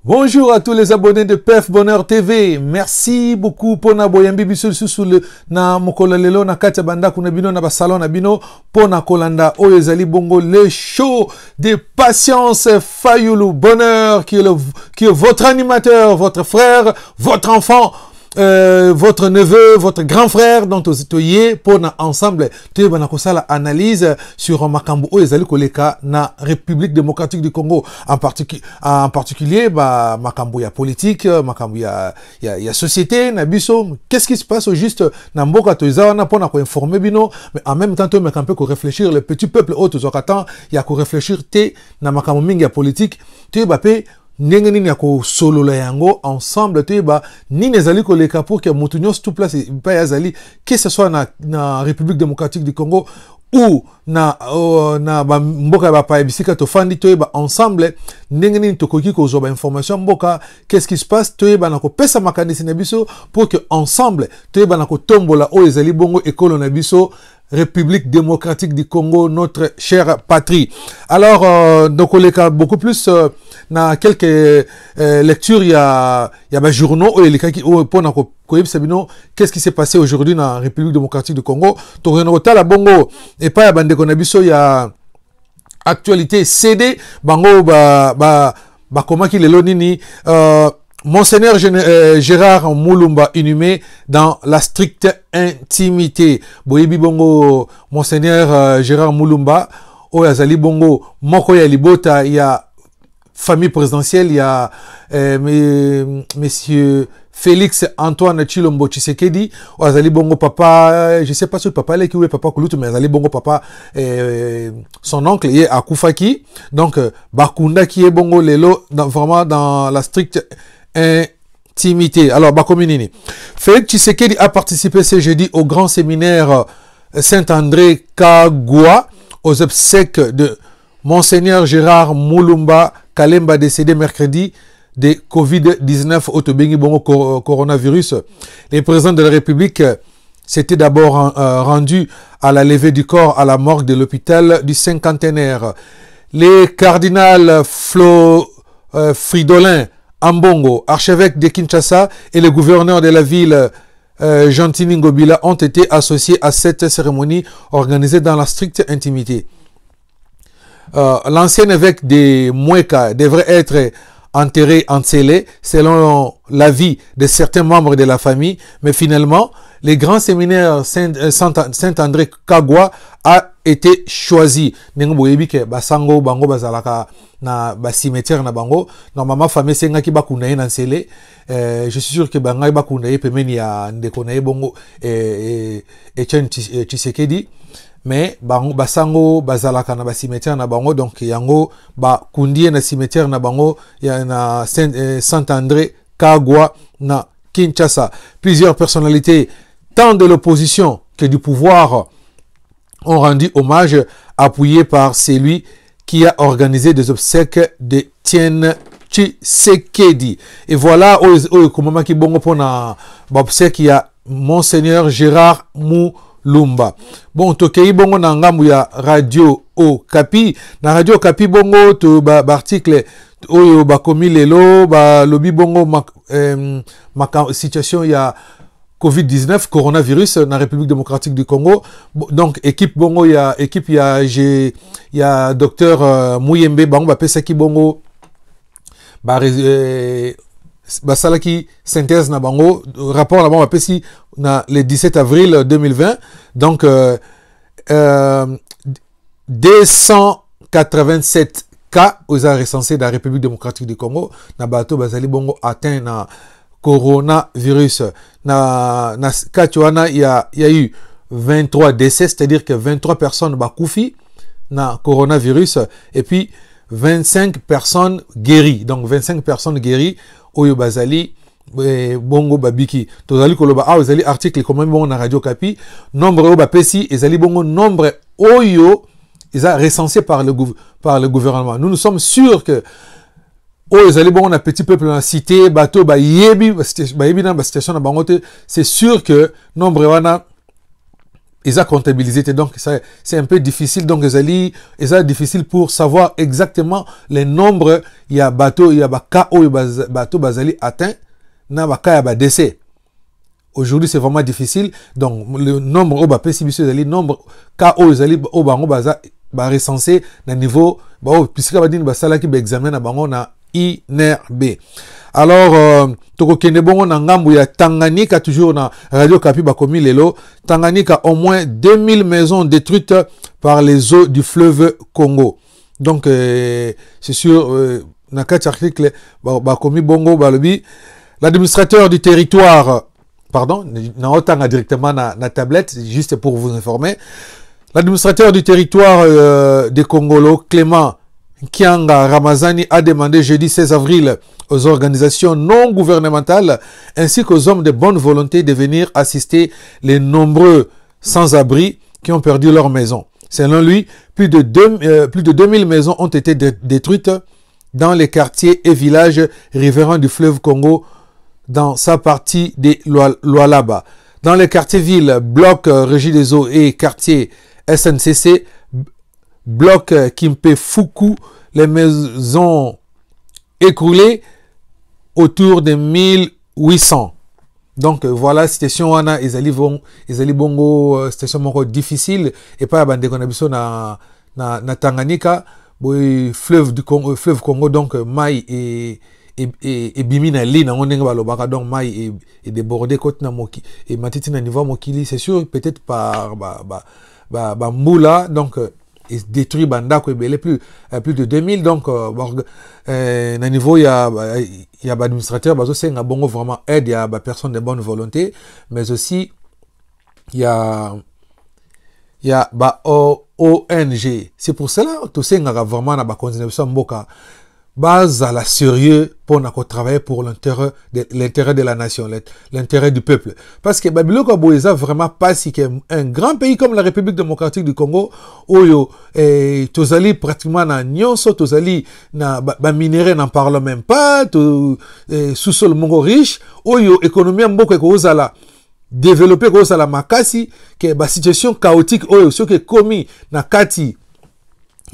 Bonjour à tous les abonnés de PF Bonheur TV. Merci beaucoup pour na boyambi biso sous le na mokola lelo na katia banda kuna bino na salon na bino pour na kolanda oyezali bongo le show de Patience Fayulu Bonheur qui est votre animateur, votre frère, votre enfant. Votre neveu, votre grand frère, dont vous êtes pour ensemble, tu es la analyse sur Makambu ezali koleka na République démocratique du Congo, en particulier Makambu ya politique, Makambu ya société, na biso, qu'est-ce qui se passe au juste na mboka toza na pour informer bino, mais en même temps tu me camper ko réfléchir le petit peuple autre zokatan, ya ko réfléchir te na Makambu mingi ya politique, tu es bapé ndenge nini yako solo la yango ensemble tuyeba nini ezali koleka pour que mutu nyonso tout place pa yazali que ce soit na République démocratique du Congo ou na mboka ba pa bisika to fandi tuyeba ensemble ndenge nini tokoki ko zoba information mboka qu'est-ce qui se passe tuyeba na ko pesa makanisi na biso pour que ensemble tuyeba na ko tombola o ezali bongo ekolo na biso République démocratique du Congo, notre chère patrie. Alors, donc on est beaucoup plus dans quelques lectures, il y a des journaux et les cas qui qu'est-ce qui s'est passé aujourd'hui dans la République démocratique du Congo. Torenota la bongo et pas bande konabiso il y a actualité CD bango comment qu'il est lonini Monseigneur Gérard Moulumba inhumé dans la stricte intimité. Boyebi bongo Monseigneur Gérard Moulumba Oyazali bongo moko ya libota il y a famille présidentielle il y a monsieur Félix Antoine Tshilombo Tshisekedi Oyazali bongo papa je sais pas si papa leki ou papa Kulutu mais Oyazali bongo papa son oncle est à Koufaki donc Bakunda qui est bongo lelo vraiment dans la stricte intimité. Alors, Bakominini. Félix Tshisekedi a participé ce jeudi au grand séminaire Saint-André Kagwa aux obsèques de Monseigneur Gérard Moulumba Kalemba décédé mercredi de Covid-19 au Tobengi Bongo coronavirus. Les présidents de la République s'étaient d'abord rendus à la levée du corps à la morgue de l'hôpital du Cinquantenaire. Les cardinals Fridolin Ambongo, archevêque de Kinshasa, et le gouverneur de la ville, Gentini Ngobila, ont été associés à cette cérémonie organisée dans la stricte intimité. L'ancien évêque de Mweka devrait être enterré en Tsélé, selon l'avis de certains membres de la famille, mais finalement, le grand séminaire Saint-André Kagwa a été choisi. Basango bango bazalaka na cimetière na bango normalement famille senga ki bakunda na Nsele je suis sûr que bangai bakunda pemeni ya ndeko na bongo Etienne Tshisekedi mais bango basango bazalaka na cimetière na bango donc yango ba kundie na cimetière na bango ya na Saint-André Kagwa na Kinshasa. Plusieurs personnalités tant de l'opposition que du pouvoir ont rendu hommage appuyé par celui qui a organisé des obsèques de Etienne Tshisekedi. Et voilà, comment qui bongo pour na obsèque il y a Monseigneur Gérard Moulumba. Bon, tokei bongo na ngambu ya Radio Okapi. Na Radio Okapi bongo to article oyo bakomi lelo ba lobi bongo situation il y a Covid-19, coronavirus dans la République démocratique du Congo. Donc, équipe bongo, il y a docteur Mouyembe, bango, Pesaki bongo, Salaki synthèse na bango, rapport là bango, Pesi, le 17 avril 2020. Donc, 287 cas aux recensés dans la République démocratique du Congo. Na bato, Bazali bongo atteint na coronavirus. Na Katuana, il y a eu 23 décès, c'est-à-dire que 23 personnes bakoufi na coronavirus et puis 25 personnes guéries. Donc 25 personnes guéries oyo bazali bongo babiki. Tozali koloba ezali article comme bon na Radio Kapi, nombre oyo bapesi ezali bongo nombre oyo ils a recensé par le gouvernement. Nous sommes sûrs que ils allaient bon, on a petit peuple dans la cité, bateau, yebi, situation na bangote. C'est sûr que nombre wana ils ont comptabilisé, donc c'est un peu difficile, donc ils difficile pour savoir exactement les nombres, il y a bateau, il y a cas où bateau bazali atteint, na cas il y a décès. Aujourd'hui, c'est vraiment difficile, donc le nombre au le nombre cas où ils au bango baza recensé na niveau puisque va dire basala qui examen na bango na INRB. Alors tokokende bongo na ngambu ya Tanganyika, toujours na Radio Kapi bakomi lelo. Tanganyika, au moins 2000 maisons détruites par les eaux du fleuve Congo. Donc c'est sûr na 4 articles bakomi bongo balobi l'administrateur du territoire, pardon, na otanga directement na tablette juste pour vous informer. L'administrateur du territoire des Congolo, Clément Kianga Ramazani, a demandé jeudi 16 avril aux organisations non gouvernementales ainsi qu'aux hommes de bonne volonté de venir assister les nombreux sans-abri qui ont perdu leur maison. Selon lui, plus de 2000 maisons ont été détruites dans les quartiers et villages riverains du fleuve Congo dans sa partie des Lualaba. Dans les quartiers-villes, bloc Régie des eaux et quartier SNCC, bloc Kimpe-Fuku, les maisons écroulées autour de 1800. Donc voilà, situation wana ezali bongo situation moko difficile et pas bande konabiso na Tanganyika, boy fleuve Congo, donc mai et bimina li na ndenge balobaka, donc mai et débordé côté na moki et matiti na niveau mokili, c'est sûr peut-être par moula, donc détruit bandako ebele plus de 2000, donc na niveau il y a administrateur bazo senga bongo vraiment aide, il y a personne de bonne volonté, mais aussi il y a ONG. C'est pour cela que tout senga vraiment na ba continuation mboka base à la sérieux pour travailler pour l'intérêt de la nation, l'intérêt du peuple. Parce que Babiloko Boeza vraiment pas si un grand pays comme la République démocratique du Congo, où tozali pratiquement na nyonso, tozali na minéré n'en parle même pas, sous-sol mongo riche, où économie mboka kozala développer kozala makasi, que ba situation chaotique où ce qui est commis na kati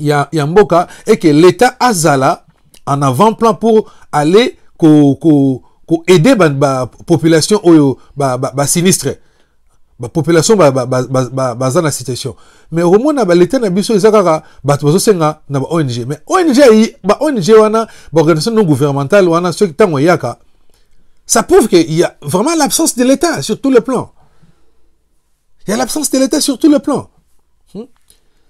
ya mboka, et que l'État azala en avant-plan pour aller aider la population sinistre, la population dans la situation. Mais au moins l'État n'a pas besoin de ONG. Mais ONG wana organisation non gouvernementale wana ceux qui tango yaka, ça prouve qu'il y a vraiment l'absence de l'État sur tout le plan. Il y a l'absence de l'État sur tout le plan.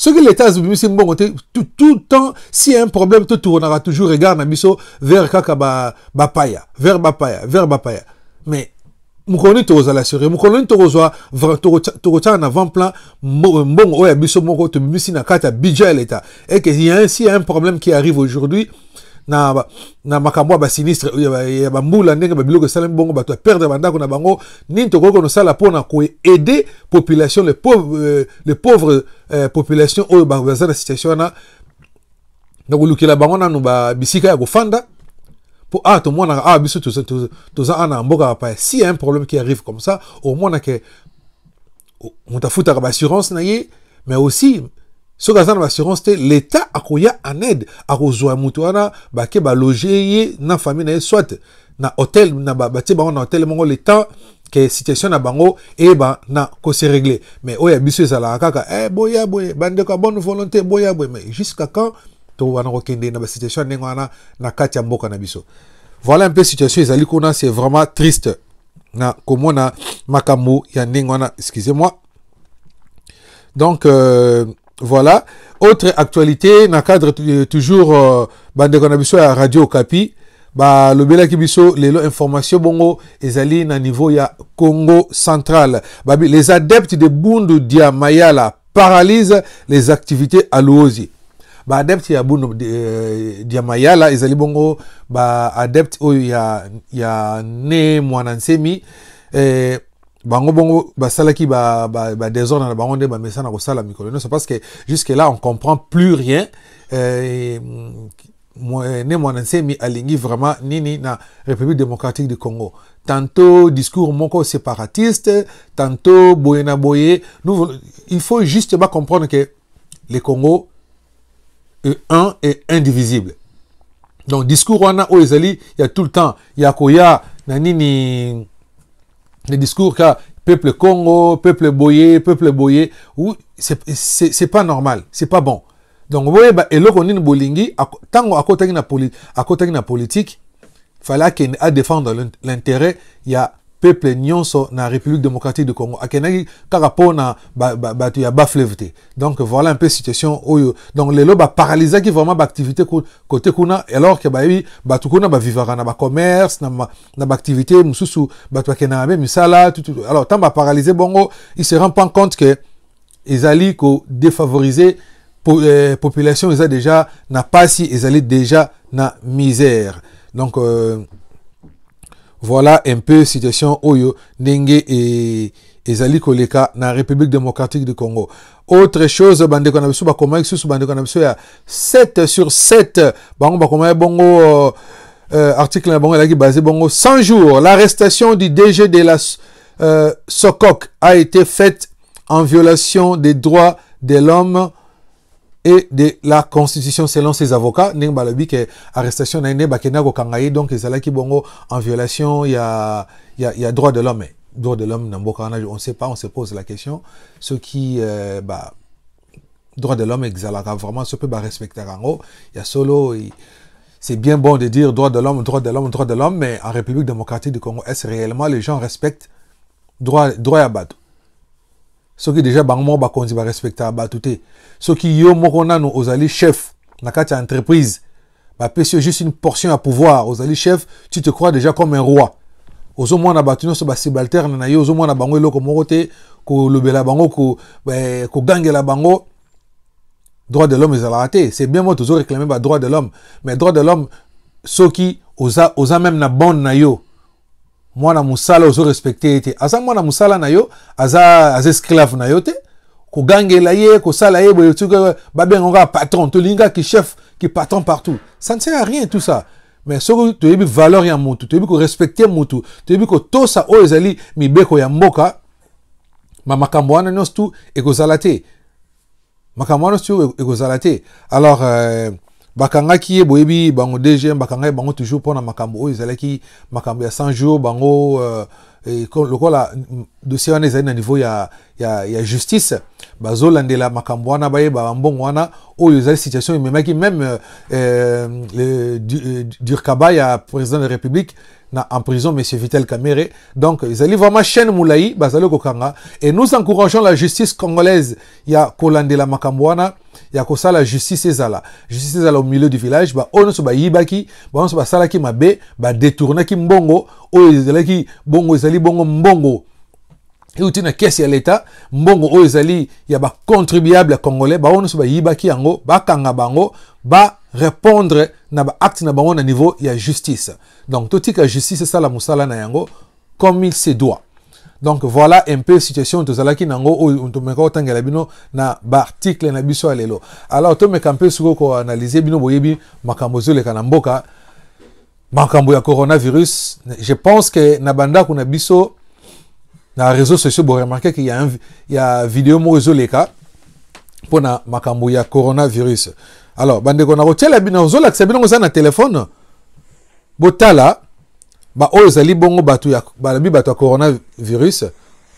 Ce que l'État tout le temps, s'il y a un problème, tout tournera toujours regard vers Kakaba Bapaya, vers Bapaya. Mais Moukoloni Toroza l'assuré, Moukoloni Toroza en avant-plan, bon, ouais, Bisso Moko, tu me na kata budget l'État. Et qu'il y a un problème qui arrive aujourd'hui, na makamwa ba sinistre ya ba mbula ndenge ba biloko salem bongo ba to perdre bandako na bango ni to koko no sala pona ko aider population les pauvres population o ba za na situation na lukila bango na no ba bisika ya kofanda pour to mona biso to za ana mboka pa si y a un problème qui arrive comme ça au moins que on ta fouta ba assurance na ye, mais aussi ce que l'assurance, l'État a en aide à rejoindre Moutouana, qui va loger na famille, soit na hôtel, na hôtel, le temps que la situation na bango et na ko se régler. Mais oya biso ezala kaka boya bande ko bonne volonté boya mais jusqu'à quand to wana ko kende na situation nengwana na kati ya mboka na biso. Voilà un peu situation ezali kuna, c'est vraiment triste. Na komona makambo ya nengwana, excusez-moi. Donc voilà. Autre actualité, na cadre toujours bande konabiso à Radio Kapi, le bela kibiso lelo information bongo ezali na niveau ya Congo central. Les adeptes de Bundu Dia Mayala paralysent les activités à Luozi. Adeptes ya Bundu Dia Mayala ezali bongo adeptes o ya ne mwanansemi bango basalaki désordre na bango nde mesana ko sala mikolo. C'est parce que jusque là on comprend plus rien. ne Mwanasemi alingi vraiment nini na République démocratique du Congo. Tantôt discours moko séparatiste, tantôt boye na boye. Il faut juste pas comprendre que le Congo est un et indivisible. Donc discours wana o ezali, il y a tout le temps, il y a koya na nini les discours ka peuple Congo, peuple boye, c'est pas normal, c'est pas bon. Donc vous voyez, eloko nini bolingi tango akotaki na politique, fallait qu'il a défendre l'intérêt il y a peuple nyonso na République démocratique du Congo. Akenaki kaka pona batu ya baflevte. Donc voilà un peu situation oyo. Donc les loba paralysé qui vraiment l'activité côté kuna alors que batu kuna ba vivara na ba commerce na ba activité mususu batu akena be misala tout. Alors tant ba paralysé bongo, il se rend pas compte que ils allaient ko défavoriser population ils a déjà na pas si ils allaient déjà na misère. Donc voilà un peu situation oyo ndenge et ezali koleka na République démocratique du Congo. Autre chose bande ko na biso ba koma sous bande ko na biso ya 7 sur 7 bango ba koma bongo article na bongo la qui basé bongo 100 jours l'arrestation du DG de la SOCOC a été faite en violation des droits de l'homme et de la constitution selon ses avocats. Ning balobi que arrestation na ine bakena ko kangaye donc ezala ki bongo en violation il y a droit de l'homme. Droit de l'homme na mboka on ne sait pas, on se pose la question ce qui droit de l'homme exalaka vraiment ce peut respecter rango il y a solo c'est bien bon de dire droit de l'homme mais en République démocratique du Congo est-ce réellement les gens respectent droit à battre? Ce qui déjà bango ba konzi ba respecter abatute ce qui yo moko nanu ozali chef na kati entreprise ba pesi juste une portion à pouvoir ozali chef tu te crois déjà comme un roi ozo mona batuno so ba subalterne na yo ozo mona bango eloko moko te ko lobela bango ko gangela bango droit de l'homme ezalate c'est bien moi toujours réclamer ba droit de l'homme mais droit de l'homme ce qui oza même na bonne na yo mwana musala ozo respecter ete aza mwana musala na yo aza esclave na yo te ko gangela ye ko sala ye boyo tuka babenga patron to linga ki chef qui patron partout ça ne sert à rien tout ça mais ce que tu as valeur ya mutu tu as respecter mutu tu as ko to sa o ezali mibeko ya mboka makambo wana nostu e ko zalate makambo wana nostu e ko zalate alors bakanga ki boyebi bango DG bakanga bango toujours pour na makambo o ezalaki makambo ya 100 jours bango lokola dossier wana ezali na niveau ya justice bazolandela makambo wana baye ba mbongo wana oyo ezali situation imemaki même Durkaba ya président de la République en prison monsieur Vital Kamerhe donc ezali vraiment chaîne moulayi bazali kokanga et nous encourageons la justice congolaise ya kolandela makambo wana ya kosala justice ezala au milieu du village ba ono so ba yibaki ba ono so ba salaki mabe ba détournaki mbongo oyo ezalaki bongo ezali bongo mbongo et na caisse ya l'état mbongo oyo ezali ya ba contribuable congolais ba ono so ba yibaki yango ba kanga bango ba répondre na ba acte na bango na niveau ya justice donc tout tika justice ça la musala na yango comme il se doit. Donc voilà un peu situation de zalaki nango on to meka otangela bino na ba article na biso alelo. Alors to meka mpe suko ko analyser bino boyebi makambo zole kana mboka makambo ya coronavirus. Je pense que na banda kuna biso na réseaux sociaux bo remarquer qu'il y a vidéo mo zoleka pour na makambo ya coronavirus. Alors bande ko na rotela bino zola ksabino ngo na téléphone botala ba ozali bongo batu ya balabi batu ya coronavirus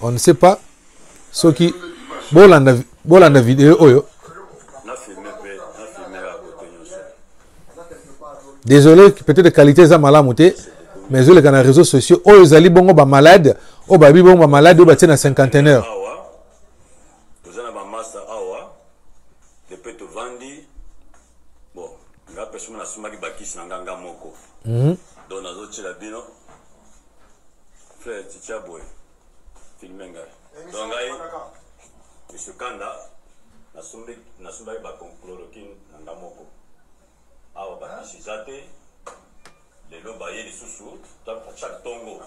on ne sait pas ce qui bolanda vidéo oyo désolé peut-être de qualité za malamu te mais zo les canaux réseaux sociaux ozali bongo ba malade o babi bongo ba malade o batie na cinquantenaire ozana ba master awa de peto vandi bon nga personne na sumaki bakisi na nganga moko donc nazo tshela bino frère Tichaboy filmenga donc ngai monsieur Kanda nasumba ba chloroquine na ngamoko awa bakisi zate lelo baye lisusu chaque tongo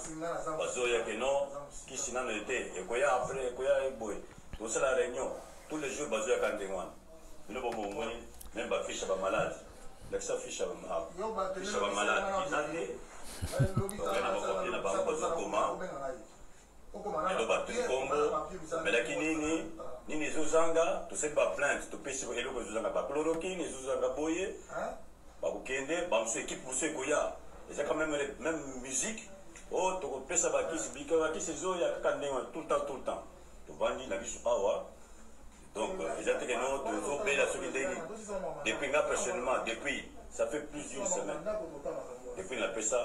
bazoya que non kisi nano ete ekoya après ekoya eboy tout ça la réunion tous les jours bazoya kandengwana bino bomongoni même ba fiche ba malade ça fiche à malade. Mais là qui ni zozanga to cette ba plainte to pesi ko eloko zozanga ba chloroquine zozanga boye ba kende ba mso équipe mso koya et ça quand même musique oh to pesa ba kisi bika ba kisi zo ya kandenga tout le temps to bandi na biso awa donc déjà que non to zo bela so ndeni depuis nga personnellement depuis ça fait plus d'une semaine depuis la pesa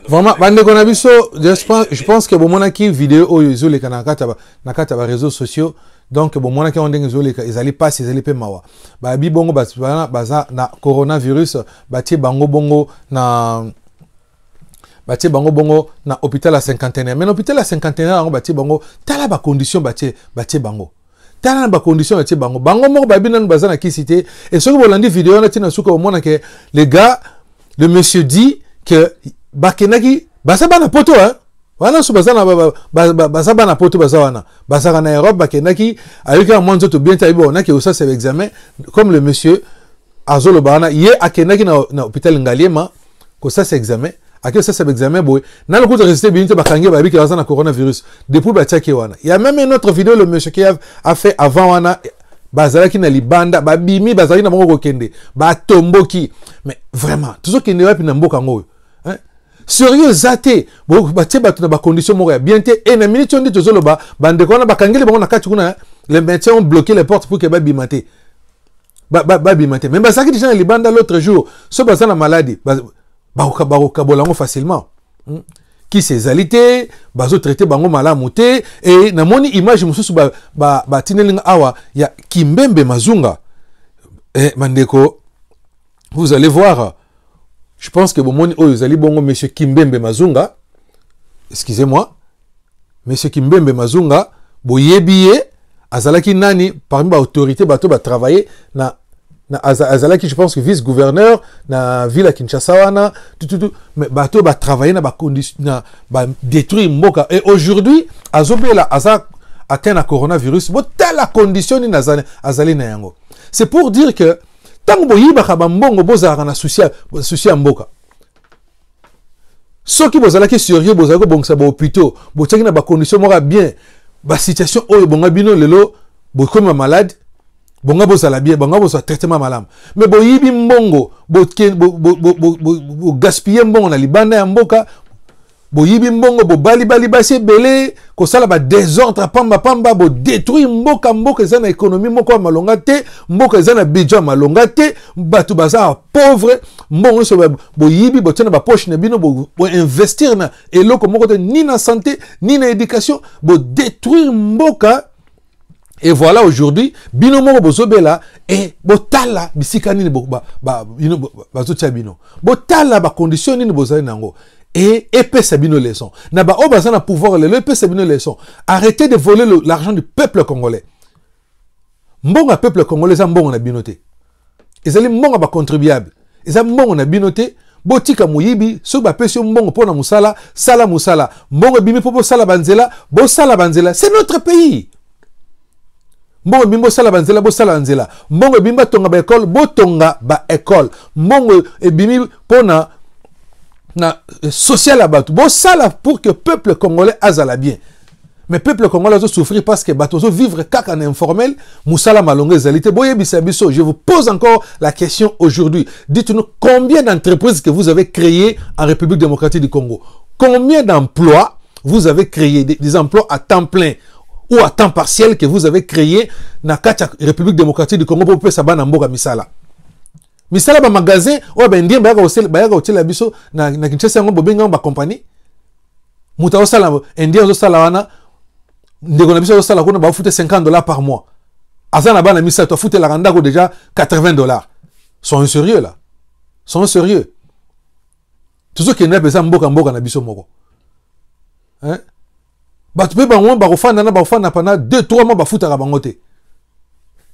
vraiment bande kona biso je pense que bon mona ki vidéo oyo zo le kana kata ba réseaux sociaux donc bon mona ki on ndenge zo le ezali passe ezali pe mawa ba bi bongo baza na coronavirus batie bango bongo na hôpital à cinquantenaire mais hôpital à cinquantenaire bango batie bango tala ba condition batie bango tala ba condition batie bango moko ba binanu baza na kisité et ce que bolandi vidéo na tina suka mona que les gars le monsieur dit que bakenaki basa bana poto hein wana so basa na basa bana poto basa wana basa na Europe bakenaki ayika mwanzo to bien tayibo na ke ça c'est l'examen comme le monsieur azolo bana ye akenaki na hôpital Ngaliema ko ça c'est examen akio ça c'est examen boy na le coup de résister bien bakangi ba biki basa na coronavirus depuis ba tchaki wana il y a même une autre vidéo le monsieur qui a fait avant wana bazalaki na libanda babimi bazalaki na bango kende ba tomboki mais vraiment tout ce qui ne va plus na mboka ngoyo hein sérieux zaté bo batie batu na ba condition moko ya bien te et na minute on dit tozolo bande kona bakangeli bango na kati kuna les médecins ont bloqué les portes pour que babimate babimate même bazalaki déjà na libanda l'autre jour so bazana maladie ba bolango facilement qui ces alité bazo traiter bango malamu te et na moni image mususu ba tinelinga awa ya Kimbembe Mazunga mandeko vous allez voir je pense que bon moni oyo zali bongo monsieur Kimbembe Mazunga excusez-moi monsieur Kimbembe Mazunga boyebiye azalaki nani parmi ba autorité bato ba travailler na azalaki je pense que vice-gouverneur na ville à Kinshasa wana tout mais bato ba travailler na ba condition na ba détruire mboka et aujourd'hui azobela aza atteint na coronavirus bo telle condition ni azali na yango c'est pour dire que tant boyiba ka mbongo bozara na souci mboka soki bozalaki sérieux bozalako bongsa ba hôpitaux bo tchaki na ba condition moko bien ba situation oyo bonga bino lelo bo comme malade bonga bozala bien bonga bozala traitement malam mais boyibi mbongo bo gaspiller mbongo na libanda ya mboka boyibi mbongo bo bali basi belé ko sala ba désordre pamba bo détruire mboka ezana économie moko malonga te mboka ezana budget malonga te batu baza pauvre mbongo so boyibi bo tena ba poche na bino bo investir na eloko moko te ni na santé ni na éducation bo détruire mboka. Et voilà aujourd'hui, bino moko bozobela et botala bisika nini bazotia bino. Botala ba condition nini bozali nango. Et pesa bino leçon. Na ba obaza na pouvoir le pesa bino leçon. Arrêtez de voler l'argent du peuple congolais. Mbonga peuple congolais za mbonga na binote. Ezali mbonga ba contribuable. Eza mbonga na binote. Botika muyibi so ba pesi mbongo pona musala, sala musala. Mbongo bimi popo sala banzela, bo sala banzela. C'est notre pays. Mbongo bimbo sala banzela mbongo bimba tonga ba école botonga ba école mbongo ebimi pona na social abatu bo sala pour que peuple congolais azala bien mais peuple congolais zo souffrir parce que bato zo vivre kaka na informel musala malonga ezalité boyebisa biso. Je vous pose encore la question aujourd'hui, dites-nous combien d'entreprises que vous avez créées en République démocratique du Congo, combien d'emplois vous avez créé, des emplois à temps plein ou à temps partiel que vous avez créé na kati République démocratique du Congo pour pesa bana mboka misala ba magasin o ba ndien ba ka hôtel biso na Kinshasa ngo bobenga ba compagnie muta o sala ndien zo sala wana ndeko na biso zo sala kuna ba fute $50 par mois azana bana misala to fute la randa ko déjà $80. Sont sérieux là, sont sérieux tout ce qui n'est pas mboka na biso moko hein. Tu peux pas pendant 2-3 mois bafuta bangote.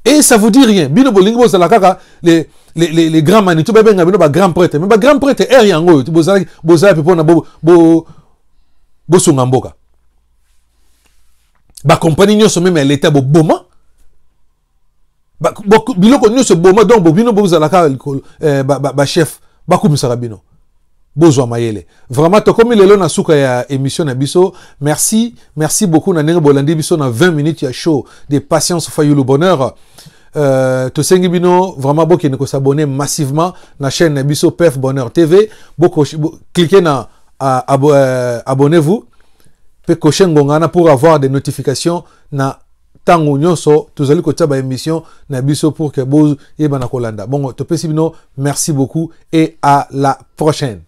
Et ça vous dit rien. Bino bolingo la kaka les grands manitou ba benga bino ba grand prêtre. Mais ba grand prêtre er yango bozala pe pona bo sunga mboka. Ba compagnie nyoso même l'état bo boma. biloko nyonso boma donc bobino bozalaka chef bakumisaka bino bozwa mayele vraiment tokomi lelo na suka ya émission na biso merci beaucoup na ndenge bolandi biso na 20 minutes ya show de patience fayulu bonheur tosengi bino vraiment bokende ko s'abonner massivement na chaîne na biso PF Bonheur TV cliquez na abonnez-vous pe cocher ngongana pour avoir des notifications na tango nyonso tozali ko taba émission na biso pour que boz yebana kolanda bon topesi bino merci beaucoup et à la prochaine.